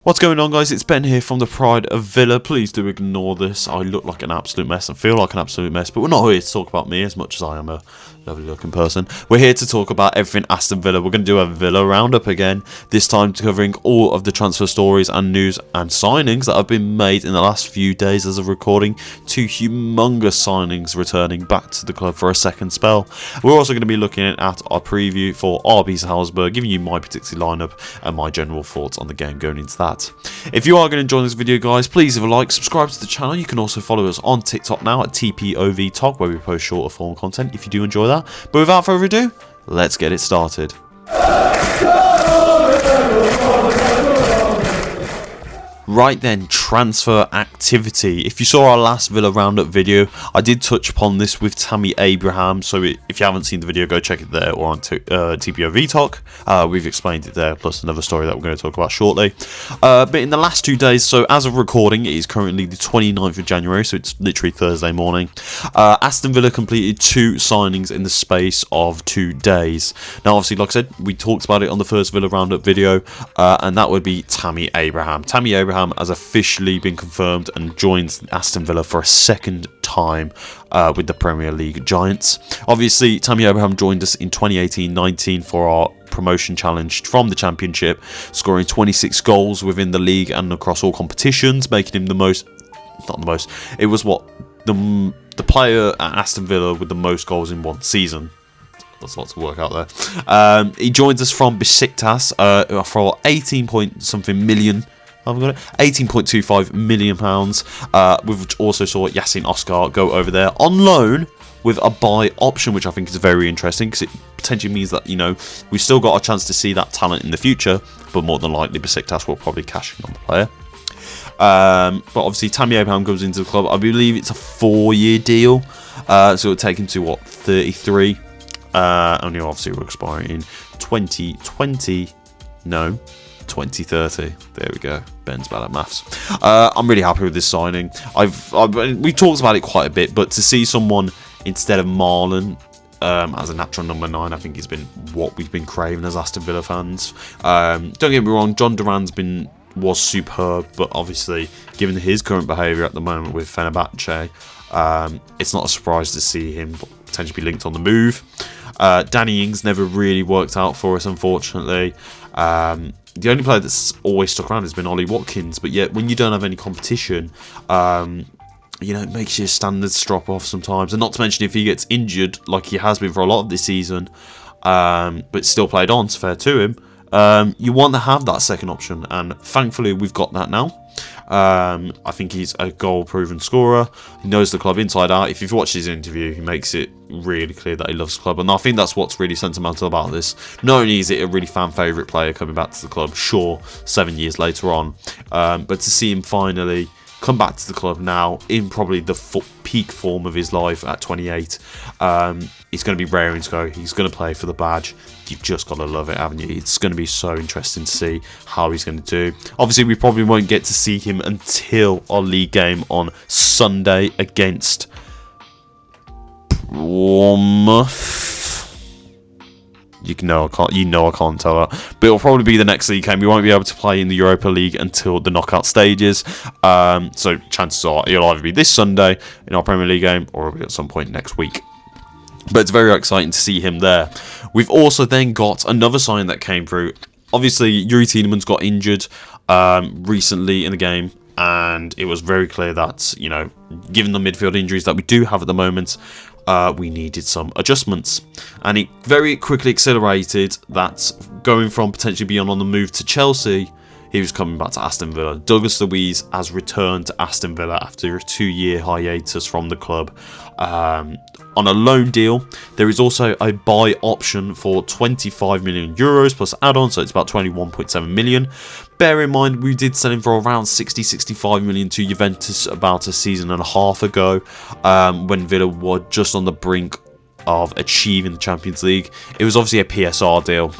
What's going on, guys? It's Ben here from the Pride of Villa. Please do ignore this. I look like an absolute mess and feel like an absolute mess, but we're not here to talk about me as much as I am a lovely looking person. We're here to talk about everything Aston Villa. We're going to do a Villa Roundup again, this time covering all of the transfer stories and news and signings that have been made in the last few days as of recording. Two humongous signings returning back to the club for a second spell. We're also going to be looking at our preview for RB Salzburg, giving you my particular lineup and my general thoughts on the game going into that. If you are going to enjoy this video, guys, please leave a like, subscribe to the channel. You can also follow us on TikTok now at TPOVTalk, where we post shorter form content if you do enjoy that. But without further ado, let's get it started. Right then, transfer activity. If you saw our last Villa Roundup video, I did touch upon this with Tammy Abraham, so if you haven't seen the video, go check it there or on TPOV Talk. We've explained it there, plus another story that we're going to talk about shortly. But in the last 2 days, so as of recording, it is currently the 29th of January, so it's literally Thursday morning. Aston Villa completed 2 signings in the space of 2 days. Now, obviously, like I said, we talked about it on the first Villa Roundup video, and that would be Tammy Abraham. Tammy Abraham has officially been confirmed and joins Aston Villa for a second time with the Premier League Giants. Obviously, Tammy Abraham joined us in 2018-19 for our promotion challenge from the Championship, scoring 26 goals within the league and across all competitions, making him it was the player at Aston Villa with the most goals in one season. That's lots of work out there. He joins us from Besiktas for 18-point-something million. I've got it. £18.25 million. We've also saw Yasin Oscar go over there on loan with a buy option, which I think is very interesting because it potentially means that, you know, we've still got a chance to see that talent in the future, but more than likely Besiktas will probably cash in on the player. But obviously Tammy Abraham comes into the club. I believe it's a 4-year deal, so it'll take him to 33. Only obviously will expire in 2030. There we go. Ben's bad at maths. I'm really happy with this signing. We've talked about it quite a bit, but to see someone instead of Marlon as a natural number 9, I think has been what we've been craving as Aston Villa fans. Don't get me wrong, John Duran's was superb, but obviously, given his current behaviour at the moment with Fenerbahce, it's not a surprise to see him potentially be linked on the move. Danny Ings never really worked out for us, unfortunately. The only player that's always stuck around has been Ollie Watkins, but yet when you don't have any competition, you know, it makes your standards drop off sometimes. And not to mention if he gets injured, like he has been for a lot of this season, but still played on, it's fair to him. You want to have that second option, and thankfully we've got that now. I think he's a goal-proven scorer. He knows the club inside out. If you've watched his interview, he makes it really clear that he loves the club, and I think that's what's really sentimental about this. Not only is it a really fan-favourite player coming back to the club, sure, 7 years later on, but to see him finally come back to the club now in probably the peak form of his life at 28, it's going to be raring to go. He's going to play for the badge. You've just got to love it, haven't you? It's going to be so interesting to see how he's going to do. Obviously, we probably won't get to see him until our league game on Sunday against Bournemouth. I can't tell that, but it'll probably be the next league game. We won't be able to play in the Europa League until the knockout stages. So chances are it'll either be this Sunday in our Premier League game, or it'll be at some point next week. But it's very exciting to see him there. We've also then got another sign that came through. Obviously, Yuri Tielemans got injured recently in the game, and it was very clear that, you know, given the midfield injuries that we do have at the moment, we needed some adjustments. And it very quickly accelerated that, going from potentially being on the move to Chelsea, he was coming back to Aston Villa. Douglas Luiz has returned to Aston Villa after a 2-year hiatus from the club on a loan deal. There is also a buy option for €25 million plus add-on, so it's about 21.7 million. Bear in mind, we did sell him for around 60-65 million to Juventus about a season and a half ago, when Villa were just on the brink of achieving the Champions League. It was obviously a PSR deal.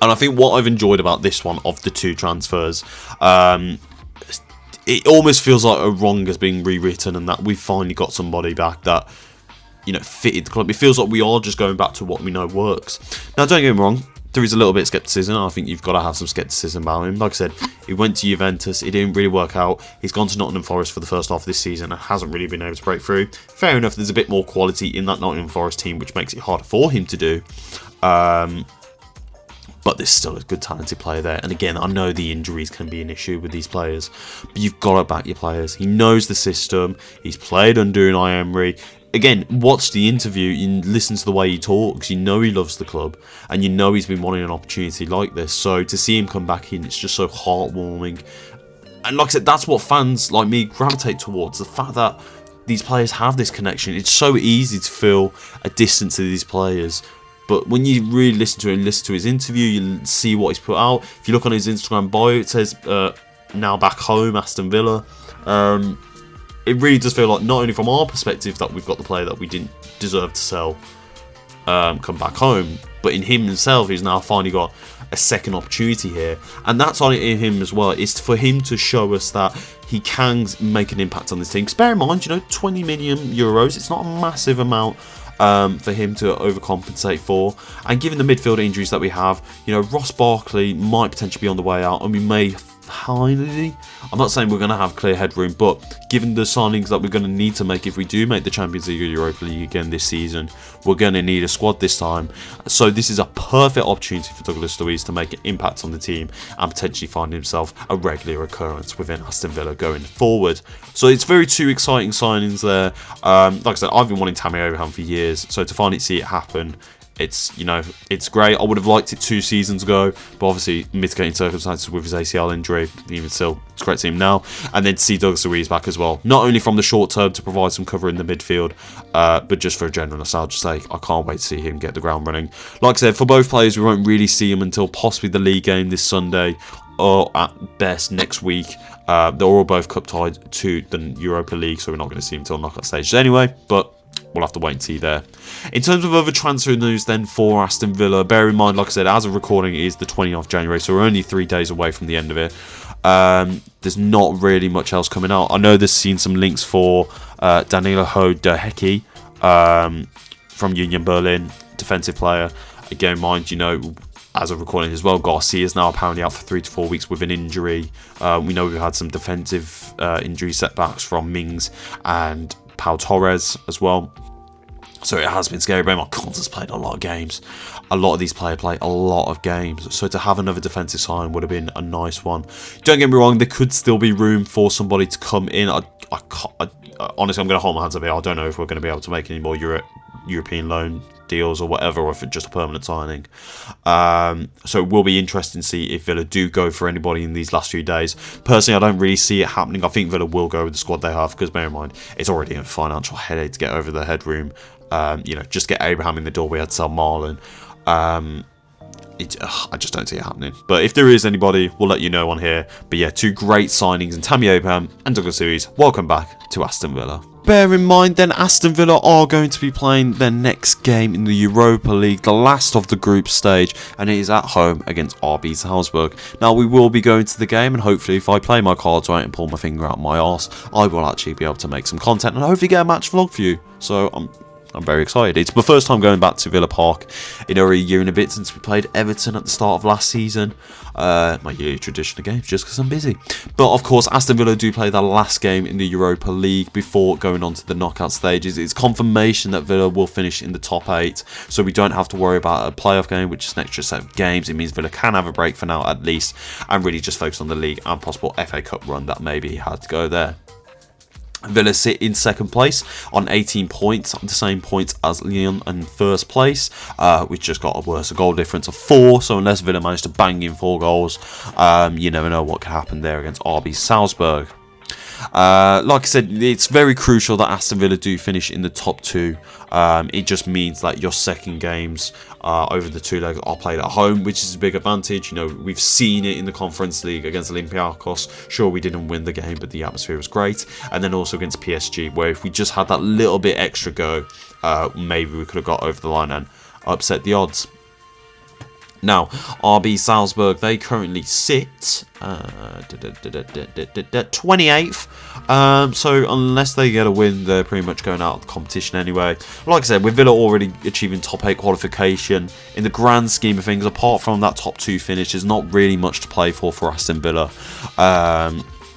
And I think what I've enjoyed about this one of the 2 transfers, it almost feels like a wrong has been rewritten, and that we've finally got somebody back that, you know, fitted the club. It feels like we are just going back to what we know works. Now, don't get me wrong, there is a little bit of scepticism. I think you've got to have some scepticism about him. Like I said, he went to Juventus, it didn't really work out. He's gone to Nottingham Forest for the first half of this season and hasn't really been able to break through. Fair enough, there's a bit more quality in that Nottingham Forest team, which makes it harder for him to do. But there's still a good talented player there. And again, I know the injuries can be an issue with these players, but you've got to back your players. He knows the system. He's played under Unai Emery. Again, watch the interview, you listen to the way he talks, you know he loves the club, and you know he's been wanting an opportunity like this. So to see him come back in, it's just so heartwarming. And like I said, that's what fans like me gravitate towards, the fact that these players have this connection. It's so easy to feel a distance to these players. But when you really listen to him, listen to his interview, you see what he's put out. If you look on his Instagram bio, it says, now back home, Aston Villa. It really does feel like, not only from our perspective, that we've got the player that we didn't deserve to sell come back home, but in him himself, he's now finally got a second opportunity here. And that's on in him as well. It's for him to show us that he can make an impact on this team. Because bear in mind, 20 million euros, it's not a massive amount for him to overcompensate for. And given the midfield injuries that we have, Ross Barkley might potentially be on the way out, and we may finally, I'm not saying we're going to have clear headroom, but given the signings that we're going to need to make if we do make the Champions League or Europa League again this season, we're going to need a squad this time. So this is a perfect opportunity for Douglas Luiz to make an impact on the team and potentially find himself a regular occurrence within Aston Villa going forward. So it's two exciting signings there. Like I said, I've been wanting Tammy Abraham for years, so to finally see it happen, it's great. I would have liked it 2 seasons ago, but obviously mitigating circumstances with his ACL injury, even still, it's great to see him now. And then to see Douglas Luiz back as well, not only from the short term to provide some cover in the midfield, but just for a general nostalgia's sake. I can't wait to see him get the ground running. Like I said, for both players, we won't really see him until possibly the league game this Sunday, or at best next week. They're all both cup tied to the Europa League, so we're not going to see him until knockout stages anyway, but we'll have to wait and see there. In terms of other transfer news then for Aston Villa, bear in mind, like I said, as of recording, it is the 20th of January, so we're only 3 days away from the end of it. There's not really much else coming out. I know there's seen some links for Danilo Deheki from Union Berlin, defensive player. Again, mind, as of recording as well, Garcia is now apparently out for 3 to 4 weeks with an injury. We know we've had some defensive injury setbacks from Mings and Pau Torres as well. So it has been scary. But Conte's played a lot of games. A lot of these players play a lot of games. So to have another defensive sign would have been a nice one. Don't get me wrong, there could still be room for somebody to come in. Honestly, I'm going to hold my hands up here. I don't know if we're going to be able to make any more European loan deals or whatever, or if it's just a permanent signing. So it will be interesting to see if Villa do go for anybody in these last few days. Personally, I don't really see it happening. I think Villa will go with the squad they have, because bear in mind, it's already a financial headache to get over the headroom. Just get Abraham in the door. We had to sell Marlon. I just don't see it happening. But if there is anybody, we'll let you know on here. But yeah, 2 great signings in Tammy Abraham and Douglas Luiz. Welcome back to Aston Villa. Bear in mind then, Aston Villa are going to be playing their next game in the Europa League, the last of the group stage, and it is at home against RB Salzburg. Now, we will be going to the game, and hopefully if I play my cards right and pull my finger out my arse, I will actually be able to make some content and hopefully get a match vlog for you. So I'm very excited. It's my first time going back to Villa Park in over a year and a bit since we played Everton at the start of last season. My yearly tradition of games, just because I'm busy. But of course, Aston Villa do play their last game in the Europa League before going on to the knockout stages. It's confirmation that Villa will finish in the top 8, so we don't have to worry about a playoff game, which is an extra set of games. It means Villa can have a break for now at least, and really just focus on the league and possible FA Cup run that maybe had to go there. Villa sit in second place on 18 points, the same points as Lyon in first place. We've just got a worse goal difference of 4, so unless Villa manage to bang in 4 goals, you never know what could happen there against RB Salzburg. Like I said, it's very crucial that Aston Villa do finish in the top 2. It just means that your second games over the 2 legs are played at home, which is a big advantage. We've seen it in the Conference League against Olympiacos. Sure, we didn't win the game, but the atmosphere was great. And then also against PSG, where if we just had that little bit extra go, maybe we could have got over the line and upset the odds. Now, RB Salzburg, they currently sit 28th. So unless they get a win, they're pretty much going out of the competition anyway. Like I said, with Villa already achieving top 8 qualification, in the grand scheme of things, apart from that top 2 finish, there's not really much to play for Aston Villa.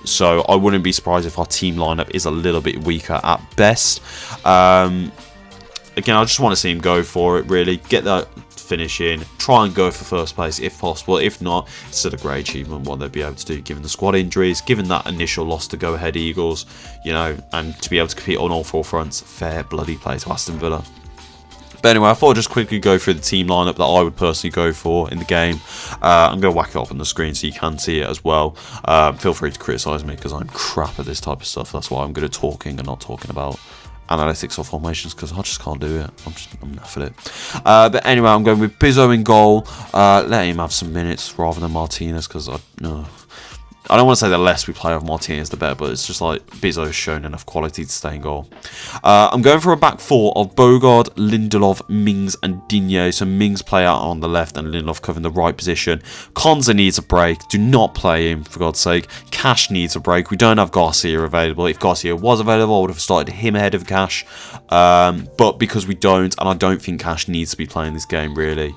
So I wouldn't be surprised if our team lineup is a little bit weaker at best. Again, I just want to see him go for it, really. Get that finish in, try and go for first place if possible. If not, it's still a great achievement what they'll be able to do given the squad injuries, given that initial loss to Go Ahead Eagles, you know, and to be able to compete on all 4 fronts. Fair bloody play to Aston Villa. But anyway, I thought I'd just quickly go through the team lineup that I would personally go for in the game. I'm going to whack it up on the screen so you can see it as well. Feel free to criticise me because I'm crap at this type of stuff. That's why I'm good at talking and not talking about analytics or formations, because I just can't do it. I'm enough at it. But anyway, I'm going with Bizzo in goal. Let him have some minutes rather than Martinez, because I don't want to say the less we play of Martinez, the better, but it's just like Bizzo's shown enough quality to stay in goal. I'm going for a back 4 of Bogard, Lindelof, Mings, and Digne. So Mings play out on the left and Lindelof covering the right position. Konza needs a break. Do not play him, for God's sake. Cash needs a break. We don't have Garcia available. If Garcia was available, I would have started him ahead of Cash. But because we don't, and I don't think Cash needs to be playing this game, really,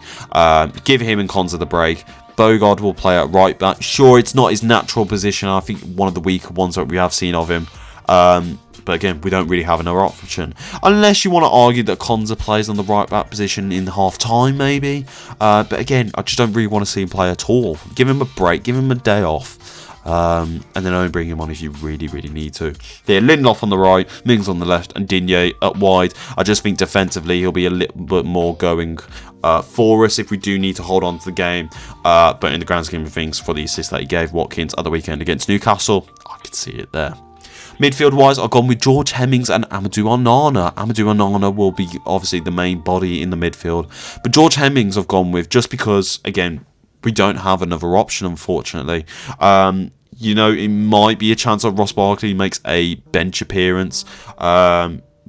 give him and Konza the break. Bogard will play at right back. Sure, it's not his natural position. I think one of the weaker ones that we have seen of him. But again, we don't really have another option. Unless you want to argue that Konza plays on the right back position in half time, maybe. But again, I just don't really want to see him play at all. Give him a break. Give him a day off. And then only bring him on if you really, really need to. Yeah, Lindelof on the right, Mings on the left, and Digne up wide. I just think defensively he'll be a little bit more going for us if we do need to hold on to the game. But in the grand scheme of things, for the assist that he gave Watkins at the weekend against Newcastle, I could see it there. Midfield-wise, I've gone with George Hemmings and Amadou Onana. Amadou Onana will be obviously the main body in the midfield. But George Hemmings I've gone with just because, again, we don't have another option, unfortunately. You know, it might be a chance that Ross Barkley makes a bench appearance.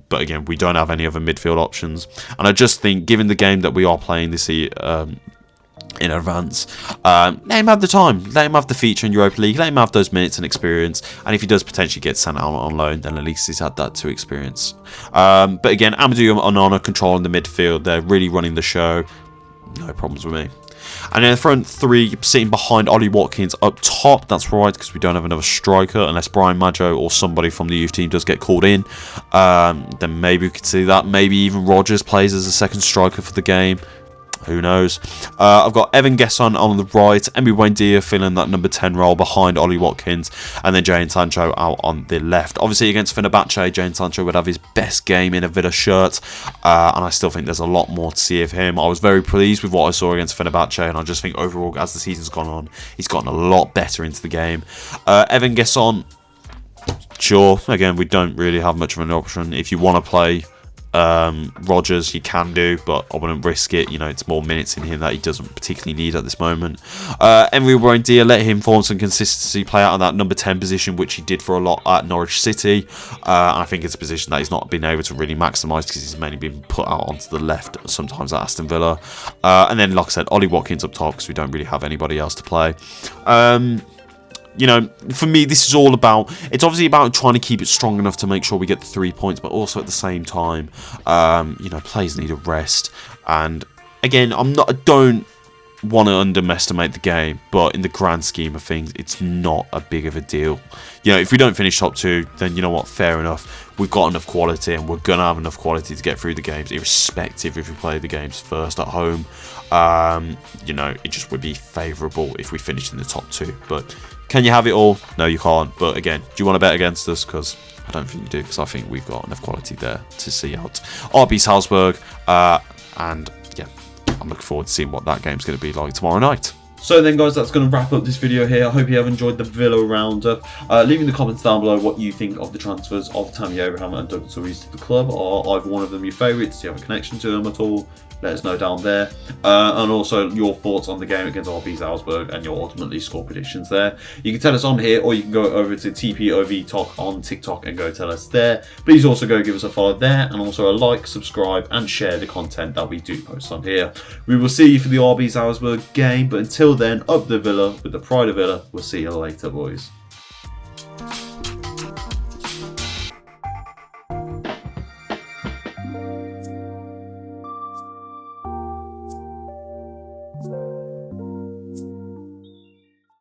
But again, we don't have any other midfield options. And I just think, given the game that we are playing this year in advance, let him have the time. Let him have the feature in Europa League. Let him have those minutes and experience. And if he does potentially get sent out on loan, then at least he's had that to experience. But again, Amadou Onana controlling the midfield. They're really running the show. No problems with me. And in the front 3, sitting behind Ollie Watkins up top. That's right, because we don't have another striker unless Brian Maggio or somebody from the youth team does get called in. Then maybe we could see that. Maybe even Rodgers plays as a second striker for the game. Who knows? I've got Evan Gesson on the right, Emi Buendia filling that number 10 role behind Ollie Watkins, and then Jadon Sancho out on the left. Obviously, against Fenerbahce, Jadon Sancho would have his best game in a Villa shirt, and I still think there's a lot more to see of him. I was very pleased with what I saw against Fenerbahce, and I just think overall, as the season's gone on, he's gotten a lot better into the game. Evan Gesson, sure, again, we don't really have much of an option. If you want to play Rodgers, you can do, but I wouldn't risk it. You know, it's more minutes in him that he doesn't particularly need at this moment. Emi Buendia, let him form some consistency, play out of that number 10 position, which he did for a lot at Norwich City. And I think it's a position that he's not been able to really maximise because he's mainly been put out onto the left sometimes at Aston Villa. And then, like I said, Ollie Watkins up top because we don't really have anybody else to play. You know, for me, this is all about, it's obviously about trying to keep it strong enough to make sure we get the 3 points, but also at the same time, you know, players need a rest. And again, I don't want to underestimate the game, but in the grand scheme of things, it's not a big of a deal. You know, if we don't finish top 2, then you know what, fair enough. We've got enough quality, and we're going to have enough quality to get through the games, irrespective if we play the games first at home. You know, it just would be favourable if we finished in the top 2, but can you have it all? No, you can't. But again, do you want to bet against us? Because I don't think you do, because I think we've got enough quality there to see out RB Salzburg. And yeah, I'm looking forward to seeing what that game's going to be like tomorrow night. So then, guys, that's going to wrap up this video here. I hope you have enjoyed the Villa Roundup. Leave in the comments down below what you think of the transfers of Tammy Abraham and Douglas Luiz to the club. Are either one of them your favourites? Do you have a connection to them at all? let us know down there. And also your thoughts on the game against RB Salzburg and your ultimately score predictions there. You can tell us on here, or you can go over to TPOV Talk on TikTok and go tell us there. Please also go give us a follow there, and also a like, subscribe, and share the content that we do post on here. We will see you for the RB Salzburg game, but until then, up the Villa with the pride of Villa. We'll see you later, boys.